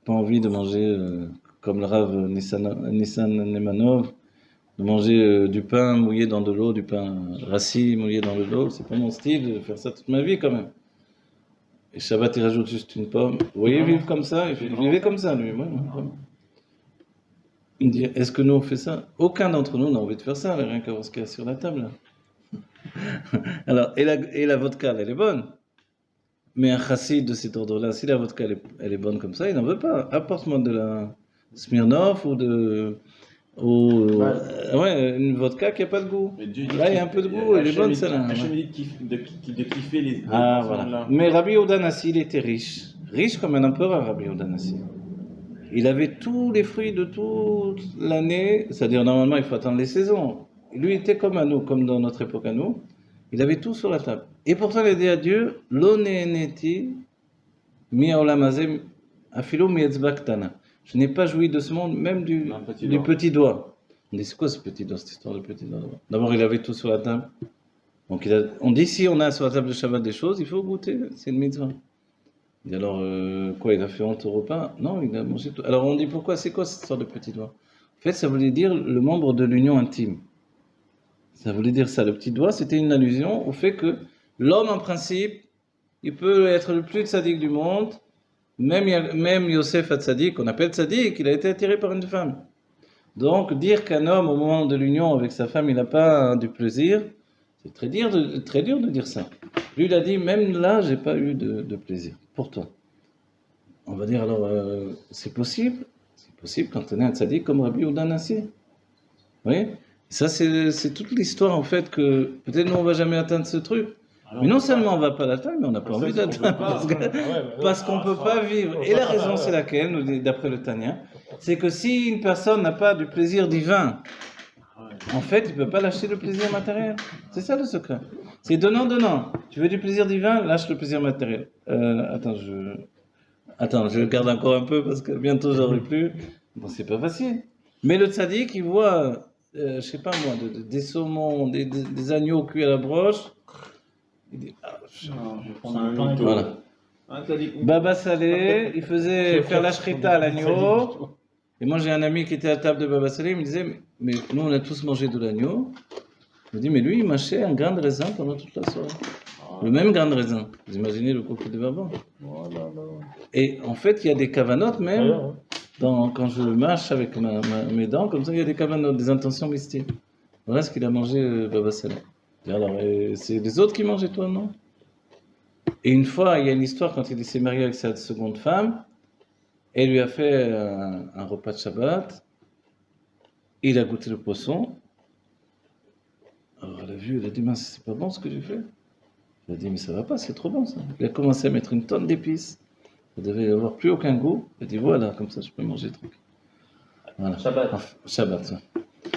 pas envie de manger, comme le Rav Nissan Nemanov, de manger du pain mouillé dans de l'eau, du pain rassis mouillé dans de l'eau. C'est pas mon style de faire ça toute ma vie quand même. Et Shabbat, il rajoute juste une pomme. Vous voyez, vivre comme ça, il vivait comme ça, lui. Ouais, vraiment. Il me dit, est-ce que nous on fait ça? Aucun d'entre nous n'a envie de faire ça, rien qu'à voir ce qu'il y a sur la table. Là. Alors, et la vodka, elle est bonne. Mais un chassid de cet ordre-là, si la vodka elle est bonne comme ça, il n'en veut pas. Apporte-moi de la Smirnoff ou de. Ouais, une vodka qui n'a pas de goût. Là, il y a un peu de goût, elle est bonne celle-là. Hachem dit de kiffer les. Ah, voilà. Mais Rabbi Yehuda Nassi, il était riche. Riche comme un empereur, Rabbi Yehuda Nassi. Il avait tous les fruits de toute l'année, c'est-à-dire normalement il faut attendre les saisons. Lui il était comme à nous, comme dans notre époque à nous. Il avait tout sur la table. Et pourtant il a dit à Dieu, L'oneneti mi haolamazem afilo mi etzba ktana. Je n'ai pas joui de ce monde, même du petit doigt. On dit c'est quoi ce petit doigt, cette histoire de petit doigt? D'abord il avait tout sur la table. Donc on dit si on a sur la table de Shabbat des choses, il faut goûter, c'est une mitzvah. Et alors, quoi, il a fait honte au repas? Non, il a mangé tout. Alors on dit pourquoi? C'est quoi cette sorte de petit doigt? En fait, ça voulait dire le membre de l'union intime. Ça voulait dire ça. Le petit doigt, c'était une allusion au fait que l'homme, en principe, il peut être le plus tzaddik du monde. Même Yosef Hatzadik, qu'on appelle tzaddik, il a été attiré par une femme. Donc, dire qu'un homme, au moment de l'union avec sa femme, il n'a pas du plaisir, c'est très dur de dire ça. Lui, il a dit, même là, j'ai pas eu de plaisir. Pour toi. On va dire alors, c'est possible quand on est un tzaddik comme Rabbi Yehuda Nassi. Oui. Ça, c'est toute l'histoire en fait que peut-être nous on va jamais atteindre ce truc. Alors, mais non seulement on va pas l'atteindre, mais on n'a pas envie d'atteindre parce qu'on peut pas vivre. Et la raison c'est laquelle, d'après le Tanya, c'est que si une personne n'a pas du plaisir divin, en fait, il peut pas lâcher le plaisir matériel. C'est ça le secret. C'est donnant. Tu veux du plaisir divin, lâche le plaisir matériel. Attends, je garde encore un peu parce que bientôt j'aurai plus. Bon, c'est pas facile. Mais le tzaddik, il voit, je sais pas moi, des saumons, des agneaux cuits à la broche. Il dit, je vais prendre un pain. Voilà. Baba Salé, il faisait faire la shrita à l'agneau. Et moi, j'ai un ami qui était à la table de Baba Salé, il me disait, mais nous, on a tous mangé de l'agneau. Il me dit, mais lui, il mâchait un grain de raisin pendant toute la soirée. Le même grain de raisin. Vous imaginez le coco de Baba. Et en fait, il y a des kavanotes même, quand je le mâche avec mes dents, comme ça, il y a des kavanotes, des intentions mystiques. Voilà ce qu'il a mangé, Baba Salé. Alors, c'est les autres qui mangeaient, toi, non? Et une fois, il y a une histoire, quand il s'est marié avec sa seconde femme, elle lui a fait un repas de Shabbat, il a goûté le poisson. Alors elle a vu, elle a dit, mince, c'est pas bon ce que j'ai fait. Elle a dit, mais ça va pas, c'est trop bon ça. Il a commencé à mettre une tonne d'épices. Ça devait avoir plus aucun goût. Elle a dit, voilà, comme ça je peux manger le truc. Voilà. Shabbat. Shabbat.